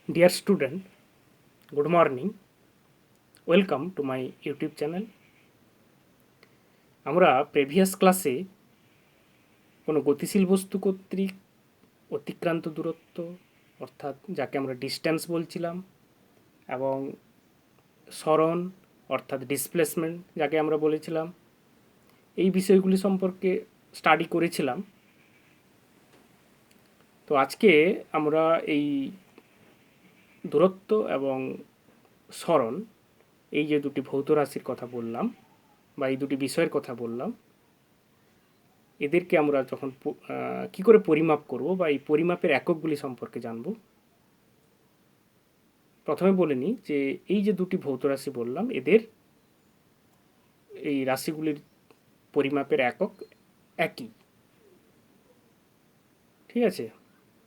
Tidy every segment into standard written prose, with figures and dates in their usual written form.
Dear student, good morning. Welcome to my YouTube channel. আমরা previous ক্লাসে কোনো গতিশীল বস্তু কর্তৃক অতিক্রান্ত দূরত্ব অর্থাৎ যাকে আমরা ডিস্ট্যান্স বলছিলাম এবং সরণ অর্থাৎ ডিসপ্লেসমেন্ট যাকে আমরা বলেছিলাম এই বিষয়গুলি সম্পর্কে স্টাডি করেছিলাম। তো আজকে আমরা এই দূরত্ব এবং সরণ এই যে দুটি ভৌত রাশির কথা বললাম বা এই দুটি বিষয়ের কথা বললাম, এদেরকে আমরা যখন কী করে পরিমাপ করব বা এই পরিমাপের এককগুলি সম্পর্কে জানব। প্রথমে বলে নিই যে এই যে দুটি ভৌত রাশি বললাম, এদের এই রাশিগুলির পরিমাপের একক একই, ঠিক আছে।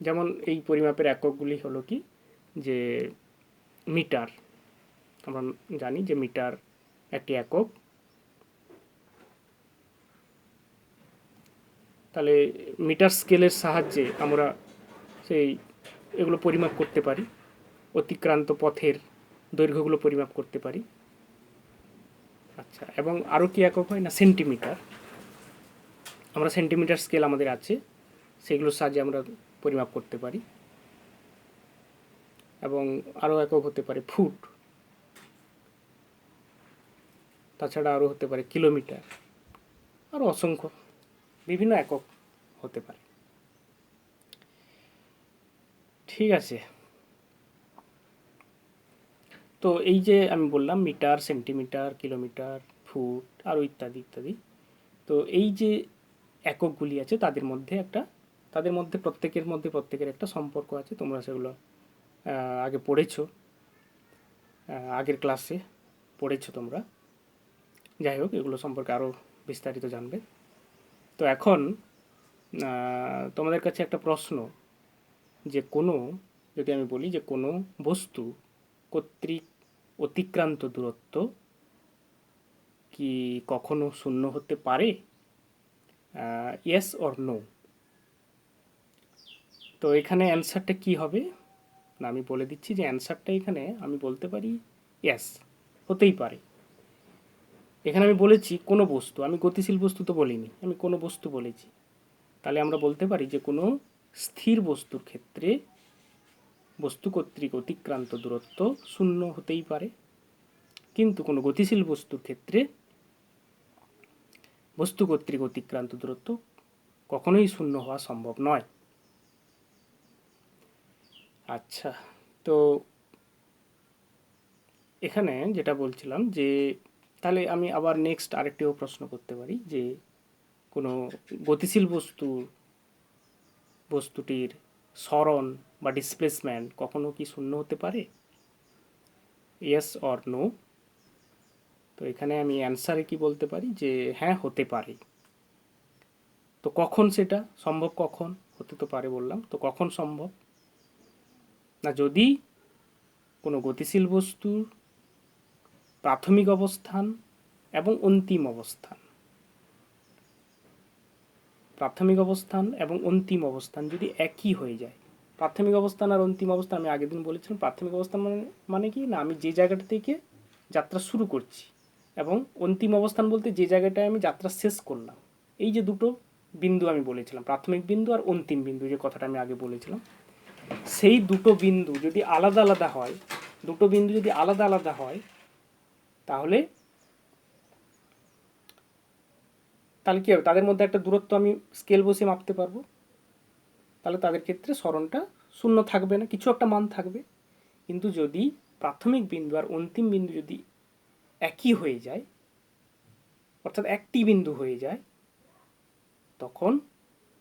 যেমন এই পরিমাপের এককগুলি হলো কি, যে মিটার, আমরা জানি যে মিটার একটি একক। তাহলে মিটার স্কেলের সাহায্যে আমরা সেই এগুলো পরিমাপ করতে পারি, অতিক্রান্ত পথের দৈর্ঘ্যগুলো পরিমাপ করতে পারি। আচ্ছা, এবং আরও কি একক হয় না, সেন্টিমিটার। আমরা সেন্টিমিটার স্কেল আমাদের আছে, সেগুলোর সাহায্যে আমরা পরিমাপ করতে পারি। এবং আরও একক হতে পারে ফুট, তাছাড়া আরও হতে পারে কিলোমিটার, আরও অসংখ্য বিভিন্ন একক হতে পারে, ঠিক আছে। তো এই যে আমি বললাম মিটার, সেন্টিমিটার, কিলোমিটার, ফুট আরও ইত্যাদি ইত্যাদি। তো এই যে এককগুলি আছে তাদের মধ্যে প্রত্যেকের একটা সম্পর্ক আছে। তোমরা সেগুলো আগে পড়েছো, আগের ক্লাসে পড়েছো তোমরা। যাই হোক, এগুলো সম্পর্কে আরও বিস্তারিত জানবে। তো এখন তোমাদের কাছে একটা প্রশ্ন, যে যদি আমি বলি যে কোনো বস্তু কর্তৃক অতিক্রান্ত দূরত্ব কি কখনো শূন্য হতে পারে? Yes or no. তো এখানে অ্যান্সারটা কি হবে না, আমি বলে দিচ্ছি যে অ্যান্সারটা এখানে আমি বলতে পারি ইয়েস, হতেই পারে। এখানে আমি বলেছি কোনো বস্তু, আমি গতিশীল বস্তু তো বলিনি, আমি কোনো বস্তু বলেছি। তাহলে আমরা বলতে পারি যে কোনো স্থির বস্তুর ক্ষেত্রে বস্তু কর্তৃক অতিক্রান্ত দূরত্ব শূন্য হতেই পারে, কিন্তু কোনো গতিশীল বস্তুর ক্ষেত্রে বস্তু কর্তৃক অতিক্রান্ত দূরত্ব কখনোই শূন্য হওয়া সম্ভব নয়। আচ্ছা, তো এখানে যেটা বলছিলাম যে তাহলে আমি আবার নেক্সট আরেকটিও প্রশ্ন করতে পারি যে কোনো গতিশীল বস্তুটির সরণ বা ডিসপ্লেসমেন্ট কখনো কি শূন্য হতে পারে? Yes or no. তো এখানে আমি অ্যান্সারে কি বলতে পারি যে হ্যাঁ, হতে পারে। তো কখন সেটা সম্ভব, কখন হতে তো পারে বললাম, তো কখন সম্ভব না, যদি কোনো গতিশীল বস্তুর প্রাথমিক অবস্থান এবং অন্তিম অবস্থান যদি একই হয়ে যায়। প্রাথমিক অবস্থান আর অন্তিম অবস্থান আমি আগের দিন বলেছিলাম। প্রাথমিক অবস্থান মানে কি না, আমি যে জায়গাটা থেকে যাত্রা শুরু করছি, এবং অন্তিম অবস্থান বলতে যে জায়গাটায় আমি যাত্রা শেষ করলাম। এই যে দুটো বিন্দু আমি বলেছিলাম, প্রাথমিক বিন্দু আর অন্তিম বিন্দু, যে কথাটা আমি আগে বলেছিলাম, সেই দুটো বিন্দু যদি আলাদা আলাদা হয় তাহলে কী হবে, তাদের মধ্যে একটা দূরত্ব আমি স্কেল বসিয়ে মাপতে পারবো। তাহলে তাদের ক্ষেত্রে সরণটা শূন্য থাকবে না, কিছু একটা মান থাকবে। কিন্তু যদি প্রাথমিক বিন্দু আর অন্তিম বিন্দু যদি একই হয়ে যায়, অর্থাৎ একটি বিন্দু হয়ে যায়, তখন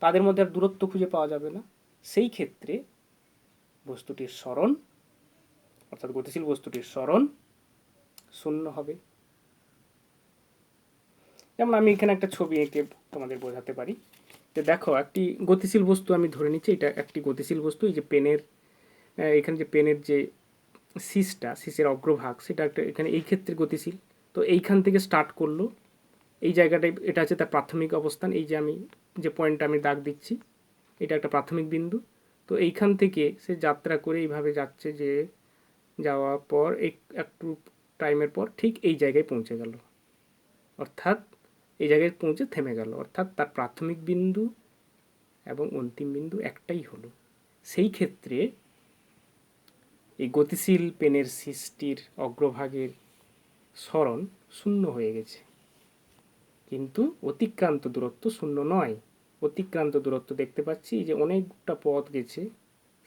তাদের মধ্যে আর দূরত্ব খুঁজে পাওয়া যাবে না। সেই ক্ষেত্রে বস্তুটির সরণ, অর্থাৎ গতিশীল বস্তুটির সরণ শূন্য হবে। যেমন আমি এখানে একটা ছবি এঁকে তোমাদের বোঝাতে পারি যে দেখো, একটি গতিশীল বস্তু আমি ধরে নিচ্ছি, এটা একটি গতিশীল বস্তু। এই যে পেনের এখানে যে পেনের যে শীষের অগ্রভাগ, সেটা একটা এখানে এই ক্ষেত্রে গতিশীল। তো এইখান থেকে স্টার্ট করলো, এই জায়গাটায় এটা হচ্ছে তার প্রাথমিক অবস্থান। এই যে আমি যে পয়েন্টটা আমি দাগ দিচ্ছি, এটা একটা প্রাথমিক বিন্দু। তো তো এইখান থেকে সে যাত্রা করে এইভাবে যাচ্ছে, যে যাওয়ার পর একটু টাইমের পর ঠিক এই জায়গায় পৌঁছে গেল, অর্থাৎ এই জায়গায় পৌঁছে থেমে গেল, অর্থাৎ তার প্রাথমিক বিন্দু এবং অন্তিম বিন্দু একটাই হলো। সেই ক্ষেত্রে এই গতিশীল পেনের সৃষ্টির অগ্রভাগের সরণ শূন্য হয়ে গেছে, কিন্তু অতিক্রান্ত দূরত্ব শূন্য নয়। অতিক্রান্ত দূরত্ব দেখতে পাচ্ছি যে অনেকটা পথ গেছে,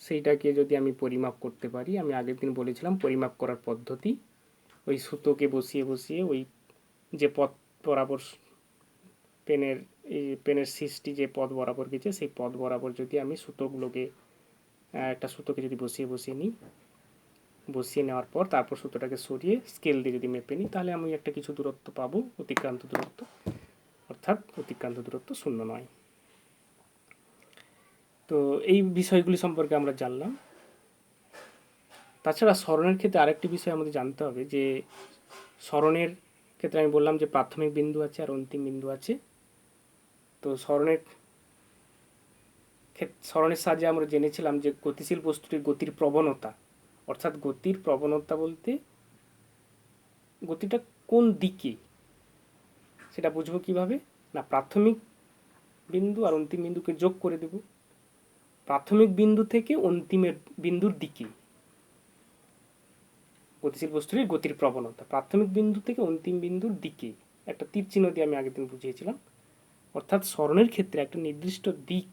সেইটাকে যদি আমি পরিমাপ করতে পারি, আমি আগের দিন বলেছিলাম পরিমাপ করার পদ্ধতি, ওই সুতোকে বসিয়ে বসিয়ে ওই যে পথ বরাবর পেনের পেনের সৃষ্টি যে পথ বরাবর গেছে সেই পথ বরাবর যদি আমি সুতোগুলোকে একটা সুতোকে যদি বসিয়ে বসিয়ে নিই, বসিয়ে নেওয়ার পর তারপর সুতোটাকে সরিয়ে স্কেল দিয়ে যদি মেপে নিই, তাহলে আমি একটা কিছু দূরত্ব পাবো, অতিক্রান্ত দূরত্ব, অর্থাৎ অতিক্রান্ত দূরত্ব শূন্য নয়। তো এই বিষয়গুলি সম্পর্কে আমরা জানলাম। তাছাড়া সরণের ক্ষেত্রে আরেকটি বিষয় আমাদের জানতে হবে, যে সরণের ক্ষেত্রে আমি বললাম যে প্রাথমিক বিন্দু আছে আর অন্তিম বিন্দু আছে। তো সরণের সাহায্যে আমরা জেনেছিলাম যে গতিশীল বস্তুটির গতির প্রবণতা, অর্থাৎ গতির প্রবণতা বলতে গতিটা কোন দিকে সেটা বুঝবো কিভাবে না, প্রাথমিক বিন্দু আর অন্তিম বিন্দুকে যোগ করে দেব, প্রাথমিক বিন্দু থেকে অন্তিমের বিন্দুর দিকে গতিশীল বস্তুটির গতির প্রবণতা, প্রাথমিক বিন্দু থেকে অন্তিম বিন্দুর দিকে একটা তীর চিহ্ন দিয়ে আমি আগের দিন বুঝিয়েছিলাম। অর্থাৎ সরণের ক্ষেত্রে একটা নির্দিষ্ট দিক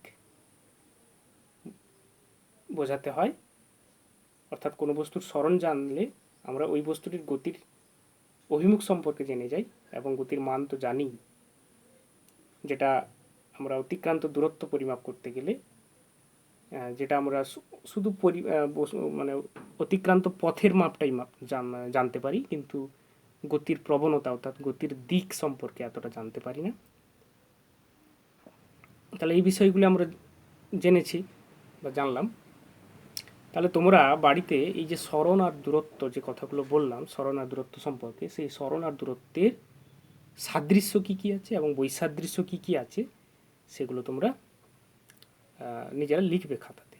বোঝাতে হয়, অর্থাৎ কোনো বস্তুর সরণ জানলে আমরা ওই বস্তুটির গতির অভিমুখ সম্পর্কে জেনে যাই, এবং গতির মান তো জানি, যেটা আমরা অতিক্রান্ত দূরত্ব পরিমাপ করতে গেলে যেটা আমরা শুধু মানে অতিক্রান্ত পথের মাপটাই জানতে পারি, কিন্তু গতির প্রবণতা অর্থাৎ গতির দিক সম্পর্কে এতটা জানতে পারি না। তাহলে এই বিষয়গুলো আমরা জেনেছি বা জানলাম। তাহলে তোমরা বাড়িতে এই যে সরণ আর দূরত্ব যে কথাগুলো বললাম, সরণ আর দূরত্ব সম্পর্কে, সেই সরণ আর দূরত্বের সাদৃশ্য কী কী আছে এবং বৈসাদৃশ্য কী কী আছে সেগুলো তোমরা নিজেরা লিখবে খাতাতে।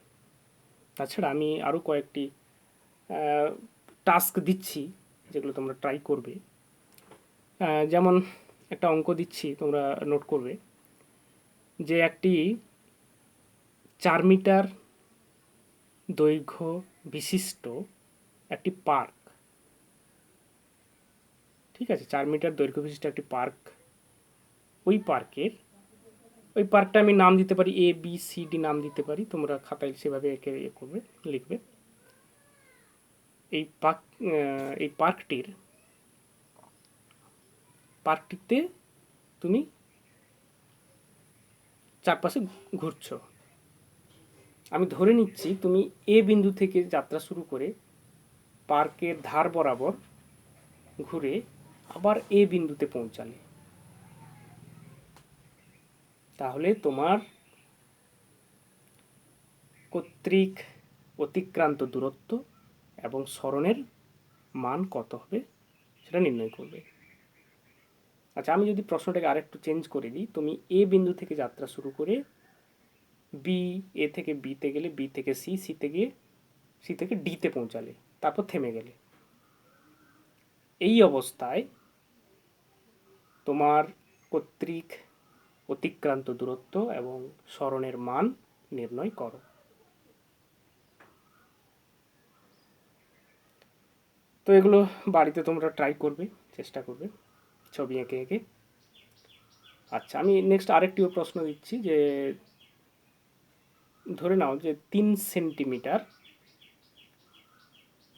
তাছাড়া আমি আরও কয়েকটি টাস্ক দিচ্ছি যেগুলো তোমরা ট্রাই করবে। যেমন একটা অঙ্ক দিচ্ছি, তোমরা নোট করবে যে একটি 4 মিটার দৈর্ঘ্য বিশিষ্ট একটি পার্ক, ঠিক আছে, 4 মিটার দৈর্ঘ্য বিশিষ্ট একটি পার্ক, ওই পার্কটা আমি নাম দিতে পারি ABCD নাম দিতে পারি, তোমরা খাতায় সেভাবে একে করবে, লিখবে। এই পার্কটিতে তুমি চারপাশে ঘুরছো। আমি ধরে নিচ্ছি তুমি এ বিন্দু থেকে যাত্রা শুরু করে পার্কের ধার বরাবর ঘুরে আবার এ বিন্দুতে পৌঁছালে, তাহলে তোমার কর্তৃক অতিক্রান্ত দূরত্ব এবং সরণের মান কত হবে সেটা নির্ণয় করবে। আচ্ছা, আমি যদি প্রশ্নটাকে আরেকটু চেঞ্জ করে দিই, তুমি এ বিন্দু থেকে যাত্রা শুরু করে এ থেকে বিতে গেলে, বি থেকে সি থেকে ডিতে পৌঁছালে, তারপর থেমে গেলে, এই অবস্থায় তোমার কর্তৃক অতিক্রান্ত দূরত্ব এবং সরণের মান নির্ণয় করো। তো এগুলো বাড়িতে তোমরা ট্রাই করবে, চেষ্টা করবে ছবি এঁকে এঁকে। আচ্ছা, আমি নেক্সট আরেকটিও প্রশ্ন দিচ্ছি, যে ধরে নাও যে 3 সেন্টিমিটার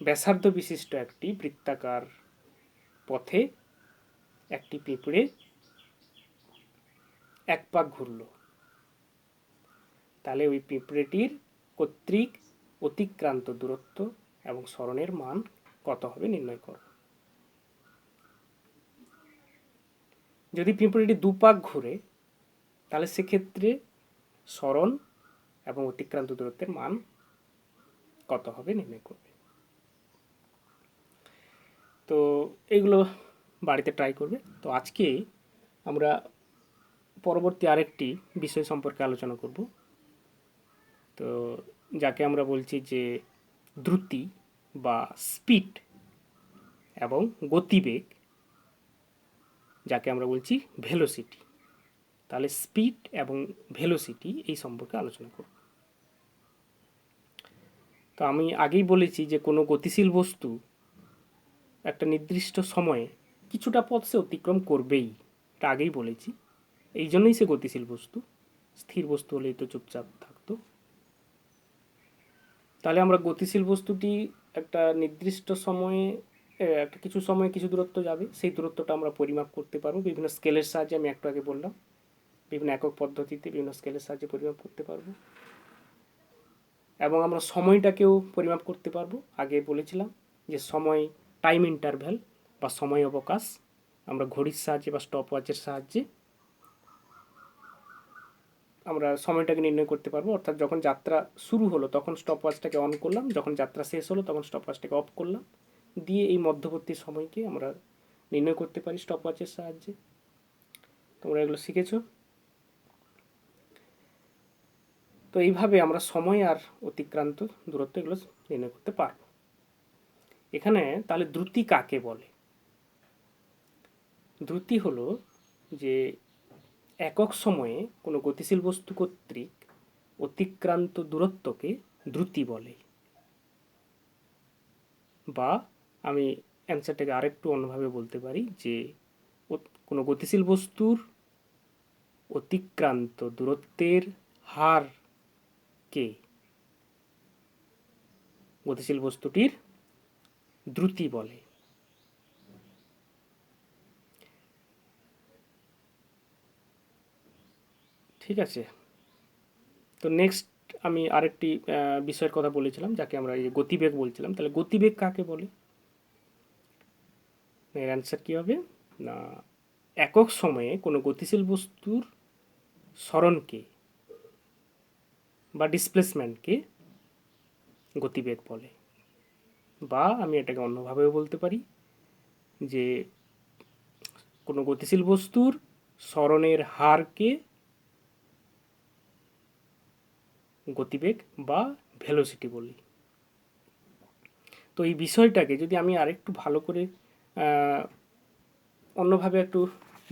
ব্যাসার্ধ বিশিষ্ট একটি বৃত্তাকার পথে একটি পিঁপড়ে এক পাক ঘুরল, তাহলে ওই পিঁপড়েটির কর্তৃক অতিক্রান্ত দূরত্ব এবং সরণের মান কত হবে নির্ণয় করো। যদি পিঁপড়েটি 2 পাক ঘুরে, তাহলে সেক্ষেত্রে সরণ এবং অতিক্রান্ত দূরত্বের মান কত হবে নির্ণয় করবে। তো এগুলো বাড়িতে ট্রাই করবে। তো আজকে আমরা পরবর্তী আরেকটি বিষয় সম্পর্কে আলোচনা করব। তো যাকে আমরা বলছি যে দ্রুতি বা স্পিড, এবং গতিবেগ যাকে আমরা বলছি ভেলোসিটি। তাহলে স্পিড এবং ভেলোসিটি এই সম্পর্কে আলোচনা করব। তো আমি আগেই বলেছি যে কোনো গতিশীল বস্তু একটা নির্দিষ্ট সময়ে কিছুটা পথ সে অতিক্রম করবেই, এটা আগেই বলেছি। এই জন্যই সে গতিশীল বস্তু, স্থির বস্তু হলেই তো চুপচাপ থাকতো। তাহলে আমরা গতিশীল বস্তুটি একটা নির্দিষ্ট সময়ে একটা কিছু সময়ে কিছু দূরত্ব যাবে, সেই দূরত্বটা আমরা পরিমাপ করতে পারবো বিভিন্ন স্কেলের সাহায্যে। আমি একটু আগে বললাম বিভিন্ন একক পদ্ধতিতে বিভিন্ন স্কেলের সাহায্যে পরিমাপ করতে পারবো, এবং আমরা সময়টাকেও পরিমাপ করতে পারবো। আগে বলেছিলাম যে সময়, টাইম ইন্টারভ্যাল বা সময় অবকাশ আমরা ঘড়ির সাহায্যে বা স্টপ ওয়াচের সাহায্যে আমরা সময়টাকে নির্ণয় করতে পারবো। অর্থাৎ যখন যাত্রা শুরু হলো তখন স্টপ ওয়াচটাকে অন করলাম, যখন যাত্রা শেষ হলো তখন স্টপ ওয়াচটাকে অফ করলাম, দিয়ে এই মধ্যবর্তী সময়কে আমরা নির্ণয় করতে পারি স্টপ ওয়াচের সাহায্যে। তোমরা এগুলো শিখেছো। তো এইভাবে আমরা সময় আর অতিক্রান্ত দূরত্ব এগুলো নির্ণয় করতে পারবো। এখানে তাহলে দ্রুতি কাকে বলে? দ্রুতি হলো যে একক সময়ে কোনো গতিশীল বস্তু কর্তৃক অতিক্রান্ত দূরত্বকে দ্রুতি বলে। বা আমি অ্যান্সারটাকে আরেকটু অন্যভাবে বলতে পারি যে কোনো গতিশীল বস্তুর অতিক্রান্ত দূরত্বের হারকে গতিশীল বস্তুটির দ্রুতি বলে। ঠিক আছে। তো নেক্সট আমি আরেকটি বিষয়ের কথা বলেছিলাম যাকে আমরা এই গতিবেগ বলছিলাম। তাহলে গতিবেগ কাকে বলে? এর অ্যান্সার কী হবে না, একক সময়ে কোনো গতিশীল বস্তুর সরণকে বা ডিসপ্লেসমেন্টকে গতিবেগ বলে। বা আমি এটাকে অন্যভাবেও বলতে পারি যে কোনো গতিশীল বস্তুর সরণের হারকে গতিবেগ বা ভেলোসিটি বলি। তো এই বিষয়টাকে যদি আমি আরেকটু ভালো করে অন্যভাবে একটু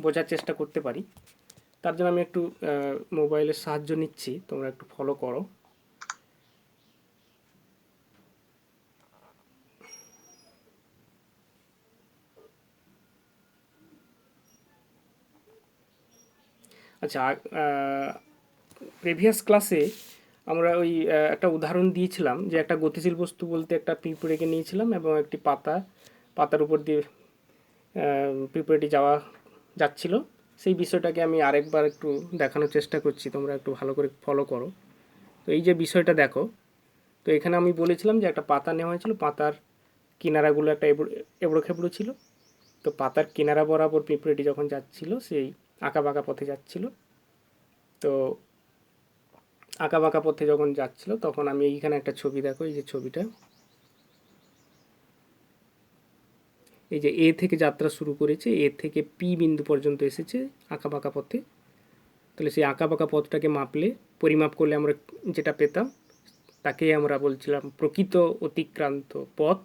বোঝার চেষ্টা করতে পারি, তার জন্য আমি একটু মোবাইলের সাহায্য নিচ্ছি, তোমরা একটু ফলো করো। আচ্ছা, প্রিভিয়াস ক্লাসে আমরা ওই একটা উদাহরণ দিয়েছিলাম যে একটা গতিশীল বস্তু বলতে একটা পিঁপড়েকে নিয়েছিলাম এবং একটি পাতার উপর দিয়ে পিঁপড়েটি যাচ্ছিল। সেই বিষয়টাকে আমি আরেকবার একটু দেখানোর চেষ্টা করছি, তোমরা একটু ভালো করে ফলো করো। তো এই যে বিষয়টা দেখো, তো এখানে আমি বলেছিলাম যে একটা পাতা নেওয়া হয়েছিল, পাতার কিনারাগুলো একটা এবড়ো খেবড়ো ছিল। তো পাতার কিনারা বরাবর পিঁপড়েটি যখন যাচ্ছিল সেই আঁকা বাঁকা পথে যাচ্ছিল। তো আঁকা বাঁকা পথে যখন যাচ্ছিল তখন আমি এইখানে একটা ছবি দেখো, এই যে ছবিটা, এই যে এ থেকে যাত্রা শুরু করেছে, এ থেকে পি বিন্দু পর্যন্ত এসেছে আঁকা বাঁকা পথে। তাহলে সেই আঁকা বাঁকা পথটাকে মাপলে, পরিমাপ করলে আমরা যেটা পেতাম তাকেই আমরা বলছিলাম প্রকৃত অতিক্রান্ত পথ।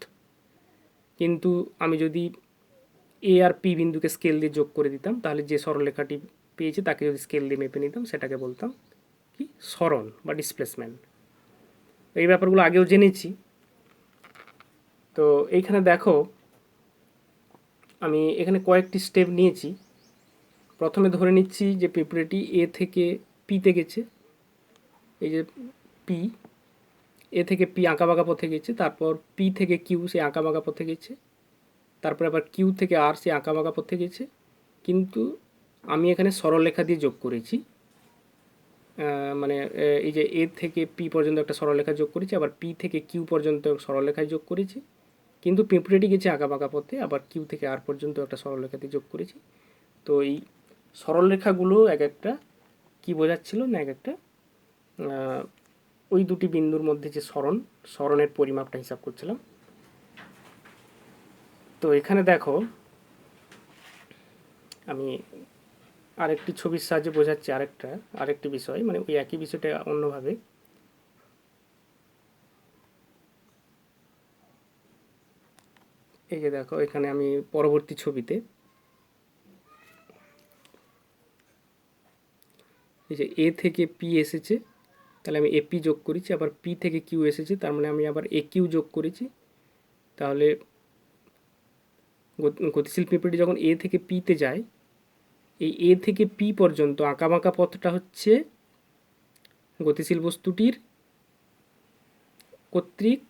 কিন্তু আমি যদি এ আর পি বিন্দুকে স্কেল দিয়ে যোগ করে দিতাম তাহলে যে সরলরেখাটি পেয়েছে তাকে যদি স্কেল দিয়ে মেপে নিতাম সেটাকে বলতাম কি, সরণ বা ডিসপ্লেসমেন্ট। এই ব্যাপারগুলো আগেও জেনেছি। তো এইখানে দেখো আমি এখানে কয়েকটি স্টেপ নিয়েছি। প্রথমে ধরে নিচ্ছি যে পিঁপড়েটি এ থেকে পিতে গেছে, এই যে পি, এ থেকে পি আঁকা বাঁকা পথে গেছে, তারপর পি থেকে কিউ সে আঁকা বাঁকা পথে গেছে, তারপরে আবার কিউ থেকে আর সে আঁকা বাঁকা পথে গেছে। কিন্তু আমি এখানে সরলরেখা দিয়ে যোগ করেছি, মানে এই যে এ থেকে পি পর্যন্ত একটা সরলরেখা যোগ করেছি, আবার পি থেকে কিউ পর্যন্ত সরলরেখায় যোগ করেছি। কিন্তু পিঁপড়েটি গেছে আঁকা বাঁকা পথে, আবার কিউ থেকে আর পর্যন্ত একটা সরলরেখাতে যোগ করেছি। তো এই সরলরেখাগুলো এক একটা কী বোঝাচ্ছিল না, এক একটা ওই দুটি বিন্দুর মধ্যে যে সরণের পরিমাপটা হিসাব করছিলাম। তো এখানে দেখো আমি আরেকটি ছবির সাহায্যে বোঝাচ্ছি আরেকটি বিষয়, মানে ওই একই বিষয়টা অন্যভাবে। এই যে দেখো এখানে আমি পরবর্তী ছবিতে এই যে এ থেকে পি এসেছে, তাহলে আমি এপি যোগ করেছি, আবার পি থেকে কিউ এসেছে, তার মানে আমি আবার এ কিউ যোগ করেছি। তাহলে গতিশীল পিঁপড়েটি যখন এ থেকে পিতে যায়, এই এ থেকে পি পর্যন্ত আঁকাবাঁকা পথটা হচ্ছে গতিশীল বস্তুটির কর্তৃক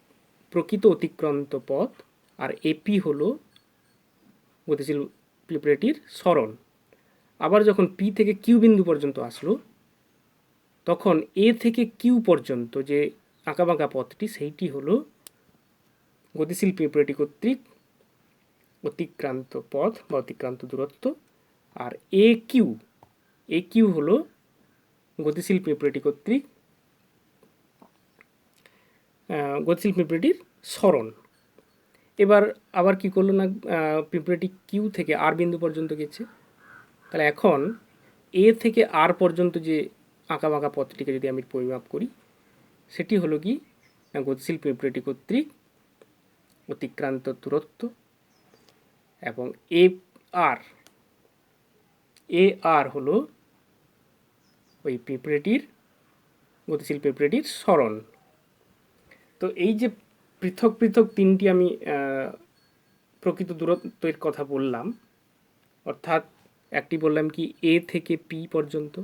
প্রকৃত অতিক্রান্ত পথ, আর এপি হলো গতিশীল পিঁপড়েটির সরণ। আবার যখন পি থেকে কিউ বিন্দু পর্যন্ত আসলো, তখন এ থেকে কিউ পর্যন্ত যে আঁকাবাঁকা পথটি, সেইটি হলো গতিশীল পিঁপড়েটি কর্তৃক অতিক্রান্ত পথ বা অতিক্রান্ত দূরত্ব। আর এ কিউ হলো গতিশীল পিঁপড়েটি কর্তৃক গতিশীল পিঁপড়েটির সরণ। এবার আবার কি করলো না, পিঁপড়েটি কিউ থেকে আর বিন্দু পর্যন্ত গেছে, তাহলে এখন এ থেকে আর পর্যন্ত যে আঁকাবাঁকা পথটিকে যদি আমি পরিমাপ করি, সেটি হলো কি গতিশীল পিঁপড়েটি কর্তৃক অতিক্রান্ত দূরত্ব। এবং এ আর হলো ওই পিঁপড়েটির গতিশীল পিঁপড়েটির সরণ। তো এই যে পৃথক পৃথক তিনটি আমি প্রকৃত দূরত্বের কথা বললাম, অর্থাৎ একটি বললাম কি এ থেকে পি পর্যন্ত,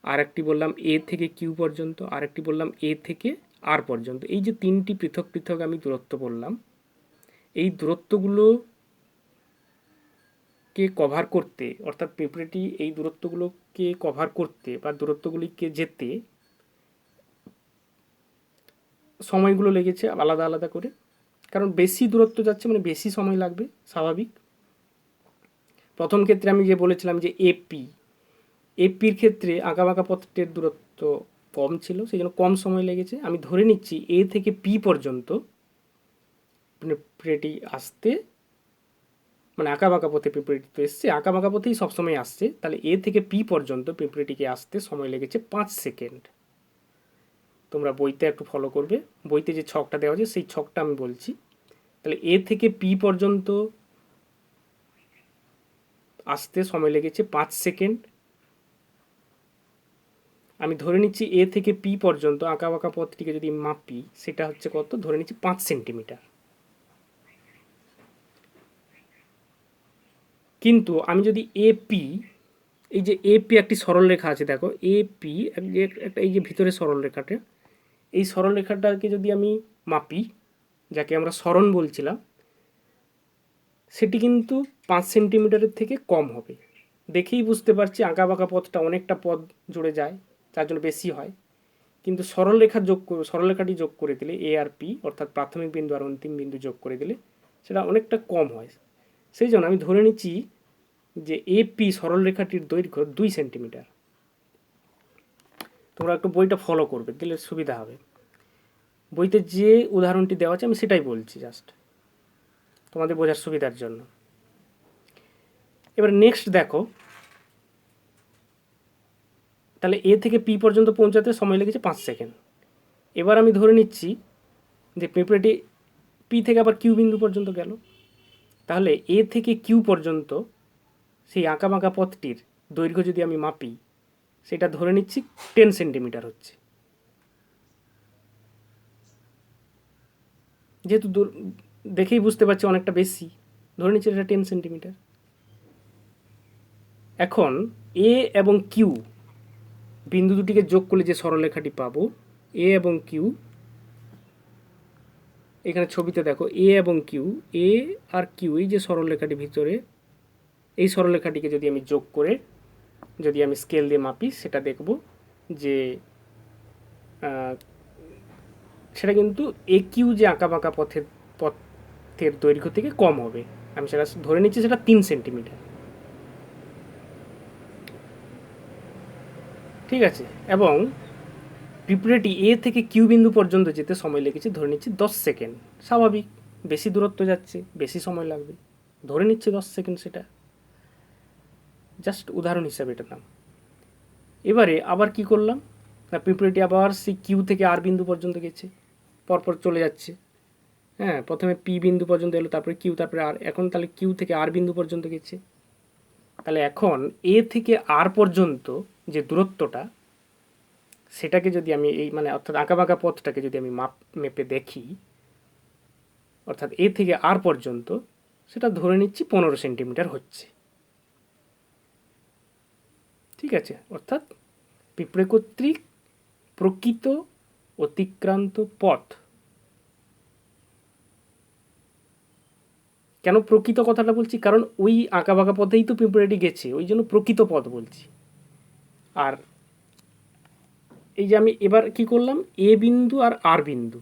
আর একটি বললাম এ থেকে কিউ পর্যন্ত, আর একটি বললাম এ থেকে আর পর্যন্ত। এই যে তিনটি পৃথক পৃথক আমি দূরত্ব বললাম, এই দূরত্বগুলোকে কভার করতে, অর্থাৎ পিঁপড়েটি এই দূরত্বগুলোকে কভার করতে বা দূরত্বগুলিকে যেতে সময়গুলো লেগেছে আলাদা আলাদা করে, কারণ বেশি দূরত্ব যাচ্ছে মানে বেশি সময় লাগবে, স্বাভাবিক। প্রথম ক্ষেত্রে আমি যে বলেছিলাম যে এপির ক্ষেত্রে আঁকাবাঁকা পথটির দূরত্ব কম ছিল, সেই জন্য কম সময় লেগেছে। আমি ধরে নিচ্ছি এ থেকে পি পর্যন্ত পিঁপড়েটি আসতে, মানে আঁকাবাঁকা পথে পিঁপড়েটি তো এসছে, আঁকাবাঁকা পথেই সবসময় আসছে, তাহলে এ থেকে পি পর্যন্ত পিঁপড়েটিকে আসতে সময় লেগেছে 5 সেকেন্ড। তোমরা বইতে একটু ফলো করবে, বইতে যে ছকটা দেওয়া আছে সেই ছকটা আমি বলছি। তাহলে এ থেকে পি পর্যন্ত আসতে সময় লেগেছে 5 সেকেন্ড। আমি ধরে নিচ্ছি এ থেকে পি পর্যন্ত আঁকাবাঁকা পথটিকে যদি মাপি, সেটা হচ্ছে কত, ধরে নিচ্ছি 5 সেন্টিমিটার। কিন্তু আমি যদি এপি, এই যে এপি একটি সরলরেখা আছে, দেখো এপি একটা, এই যে ভিতরে সরলরেখাটা, এই সরলরেখাটাকে যদি আমি মাপি, যাকে আমরা সরণ বলছিলাম, সেটি কিন্তু 5 সেন্টিমিটারের থেকে কম হবে। দেখেই বুঝতে পারছি আঁকাবাঁকা পথটা অনেকটা পথ জুড়ে যায়, যার জন্য বেশি হয়। কিন্তু সরলরেখাটি যোগ করে দিলে এ আর পি, অর্থাৎ প্রাথমিক বিন্দু আর অন্তিম বিন্দু যোগ করে দিলে সেটা অনেকটা কম হয়। সেই জন্য আমি ধরে নিচ্ছি যে এপি সরলরেখাটির দৈর্ঘ্য 2 সেন্টিমিটার। তোমরা একটু বইটা ফলো করবে, দিলে সুবিধা হবে। বইতে যে উদাহরণটি দেওয়া আছে আমি সেটাই বলছি, জাস্ট তোমাদের বোঝার সুবিধার জন্য। এবার নেক্সট দেখো, তাহলে এ থেকে পি পর্যন্ত পৌঁছাতে সময় লেগেছে 5 সেকেন্ড। এবার আমি ধরে নিচ্ছি যে পিঁপড়েটি পি থেকে আবার কিউ বিন্দু পর্যন্ত গেল, তাহলে এ থেকে কিউ পর্যন্ত সেই আঁকাবাঁকা পথটির দৈর্ঘ্য যদি আমি মাপি, সেটা ধরে নিচ্ছি 10 সেন্টিমিটার হচ্ছে। যেহেতু দেখেই বুঝতে পারছি অনেকটা বেশি, ধরে নিচ্ছি এটা 10 সেন্টিমিটার। এখন এ এবং কিউ বিন্দু দুটিকে যোগ করলে যে সরলরেখাটি পাবো, এ এবং কিউ, এখানে ছবিতে দেখো এ এবং কিউ, এ আর কিউ, এই যে সরলরেখাটি ভিতরে, এই সরলরেখাটিকে যদি আমি যোগ করে যদি আমি স্কেল দিয়ে মাপি, সেটা দেখব যে সেটা কিন্তু এ কিউ যে আঁকাবাঁকা পথের দৈর্ঘ্য থেকে কম হবে। আমি সেটা ধরে নিচ্ছি সেটা 3 সেন্টিমিটার। ঠিক আছে, এবং পিঁপড়েটি এ থেকে কিউ বিন্দু পর্যন্ত যেতে সময় লেগেছে ধরে নিচ্ছি 10 সেকেন্ড। স্বাভাবিক, বেশি দূরত্ব যাচ্ছে, বেশি সময় লাগবে, ধরে নিচ্ছি 10 সেকেন্ড। সেটা জাস্ট উদাহরণ হিসাবে এটা নাম। এবারে আবার কি করলাম না, পিঁপড়েটি আবার সেই কিউ থেকে আর বিন্দু পর্যন্ত গেছে, পরপর চলে যাচ্ছে। হ্যাঁ, প্রথমে পি বিন্দু পর্যন্ত এলো, তারপরে কিউ, তারপরে আর। এখন তাহলে কিউ থেকে আর বিন্দু পর্যন্ত গেছে। তাহলে এখন এ থেকে আর পর্যন্ত যে দূরত্বটা, সেটাকে যদি আমি এই মানে অর্থাৎ আঁকাবাঁকা পথটাকে যদি আমি মেপে দেখি, অর্থাৎ এ থেকে আর পর্যন্ত, সেটা ধরে নিচ্ছি 15 সেন্টিমিটার হচ্ছে। ঠিক আছে, অর্থাৎ পিঁপড়ে কর্তৃক প্রকৃত অতিক্রান্ত পথ। কেন প্রকৃত কথাটা বলছি? কারণ ওই আঁকাবাঁকা পথেই তো পিঁপড়েটি গেছে, ওই জন্য প্রকৃত পথ বলছি। আর এই যে আমি এবার কি করলাম, এ বিন্দু আর আর বিন্দু,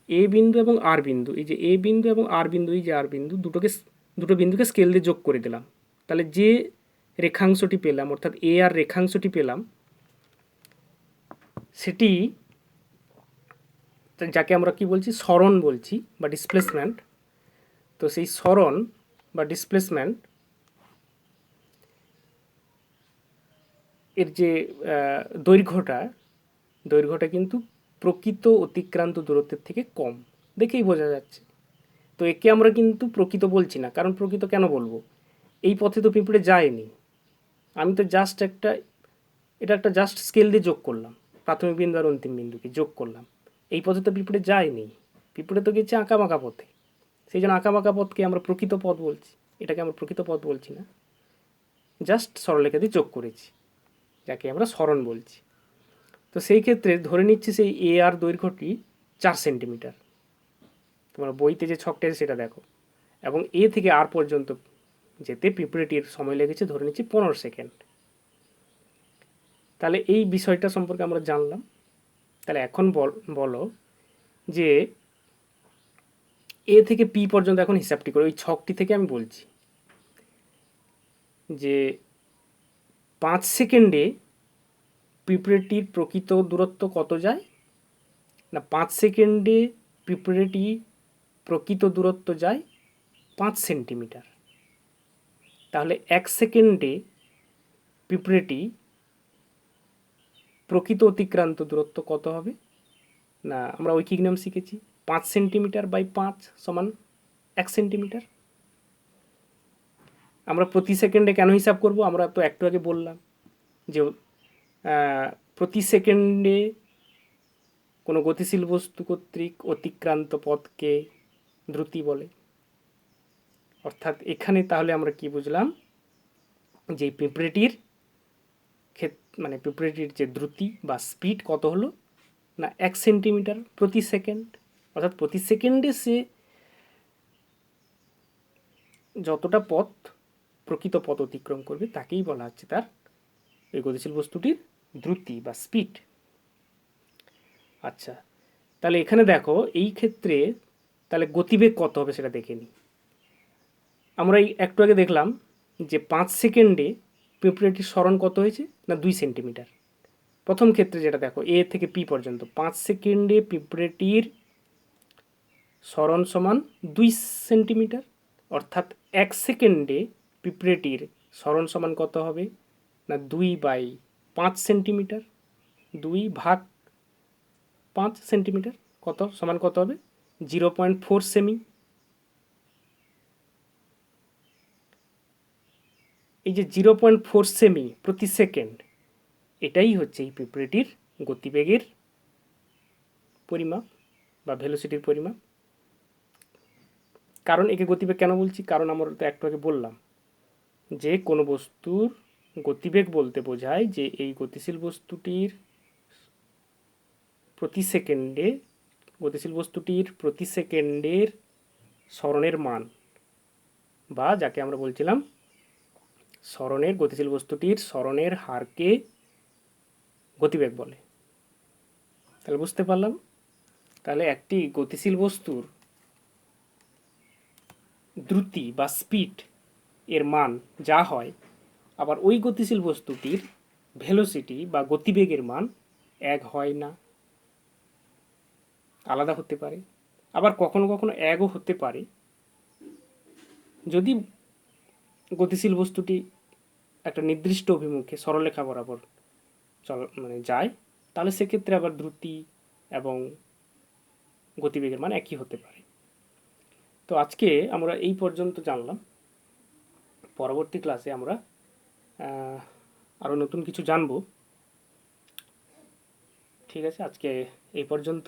এ বিন্দু এবং আর বিন্দু, এই যে এ বিন্দু এবং আর বিন্দু, এই যে আর বিন্দু, দুটো বিন্দুকে স্কেল দিয়ে যোগ করে দিলাম। তাহলে যে রেখাংশটি পেলাম, অর্থাৎ এ আর রেখাংশটি পেলাম, সেটি যাকে আমরা কি বলছি, সরণ বলছি বা ডিসপ্লেসমেন্ট। তো সেই সরণ বা ডিসপ্লেসমেন্ট এর যে দৈর্ঘ্যটা কিন্তু প্রকৃত অতিক্রান্ত দূরত্বের থেকে কম, দেখেই বোঝা যাচ্ছে। তো একে আমরা কিন্তু প্রকৃত বলছি না। কারণ প্রকৃত কেন বলবো, এই পথে তো পিঁপড়ে যায়নি। আমি তো এটা একটা জাস্ট স্কেল দিয়ে যোগ করলাম, প্রাথমিক বিন্দু আর অন্তিম বিন্দুকে যোগ করলাম। এই পথে তো পিঁপড়ে যায়নি, পিঁপড়ে তো গেছে আঁকাবাঁকা পথে। সেই জন্য আঁকাবাঁকা পথকে আমরা প্রকৃত পথ বলছি, এটাকে আমরা প্রকৃত পথ বলছি না, জাস্ট সরলরেখা দিয়ে যোগ করেছি, যাকে আমরা সরণ বলছি। তো সেই ক্ষেত্রে ধরে নিচ্ছি সেই এ আর দৈর্ঘ্যটি 4 সেন্টিমিটার। তোমরা বইতে যে ছকটা আছে সেটা দেখো। এবং এ থেকে আর পর্যন্ত যেতে পিঁপড়েটির সময় লেগেছে ধরে নিচ্ছি 15 সেকেন্ড। তাহলে এই বিষয়টা সম্পর্কে আমরা জানলাম। তাহলে এখন বলো যে এ থেকে পি পর্যন্ত এখন হিসাবটি করে, ওই ছকটি থেকে আমি বলছি যে 5 সেকেন্ডে পিঁপড়েটির প্রকৃত দূরত্ব কত যায় না, 5 সেকেন্ডে পিঁপড়েটি প্রকৃত দূরত্ব যায় 5 সেন্টিমিটার। তাহলে 1 সেকেন্ডে পিঁপড়েটি প্রকৃত অতিক্রান্ত দূরত্ব কত হবে না, আমরা ঐকিক নিয়ম শিখেছি, 5 সেন্টিমিটার বাই 5 সমান 1 সেন্টিমিটার। আমরা প্রতি সেকেন্ডে কেন হিসাব করব, আমরা তো একটু আগে বললাম যে প্রতি সেকেন্ডে কোনো গতিশীল বস্তু কর্তৃক অতিক্রান্ত পথকে দ্রুতি বলে। অর্থাৎ এখানে তাহলে আমরা কি বুঝলাম, যে পিঁপড়েটির মানে পিঁপড়েটির যে দ্রুতি বা স্পিড কত হলো না, 1 সেন্টিমিটার প্রতি সেকেন্ড। অর্থাৎ প্রতি সেকেন্ডে সে যতটা পথ, প্রকৃত পথ অতিক্রম করবে, তাকেই বলা হচ্ছে তার এই গতিশীল বস্তুটির দ্রুতি বা স্পিড। আচ্ছা, তাহলে এখানে দেখো এই ক্ষেত্রে তাহলে গতিবেগ কত হবে সেটা দেখে নিই। আমরা এই একটু আগে দেখলাম যে 5 সেকেন্ডে পিঁপড়েটির সরণ কত হয়েছে না, 2 সেন্টিমিটার। প্রথম ক্ষেত্রে যেটা দেখো, এ থেকে পি পর্যন্ত 5 সেকেন্ডে পিঁপড়েটির সরণ সমান 2 সেন্টিমিটার। অর্থাৎ 1 সেকেন্ডে পিঁপড়েটির সরণ সমান কত হবে না, 2/5 সেন্টিমিটার। 2/5 সেন্টিমিটার কত সমান কত হবে, 0.4 সেমি। এই যে 0.4 সেমি প্রতি সেকেন্ড, এটাই হচ্ছে এই পিঁপড়েটির গতিবেগের পরিমাপ বা ভেলোসিটির পরিমাপ। কারণ একে গতিবেগ কেন বলছি, কারণ আমরা তো একটু আগে বললাম যে কোনো বস্তুর গতিবেগ বলতে বোঝায় যে এই গতিশীল বস্তুটির প্রতি সেকেন্ডে সরণের মান, বা যাকে আমরা বলছিলাম গতিশীল বস্তুটির সরণের হারকে গতিবেগ বলে। তাহলে বুঝতে পারলাম, তাহলে একটি গতিশীল বস্তুর দ্রুতি বা স্পিড এর মান যা হয়, আবার ওই গতিশীল বস্তুটির ভেলোসিটি বা গতিবেগের মান এক হয় না, আলাদা হতে পারে। আবার কখনো কখনো একও হতে পারে যদি গতিশীল বস্তুটি একটা নির্দিষ্ট অভিমুখে সরলরেখা বরাবর যায়, তাহলে সেক্ষেত্রে আবার দ্রুতি এবং গতিবেগের মান একই হতে পারে। তো আজকে আমরা এই পর্যন্ত জানলাম। পরবর্তী ক্লাসে আমরা আরও নতুন কিছু জানবো। ঠিক আছে, আজকে এই পর্যন্ত।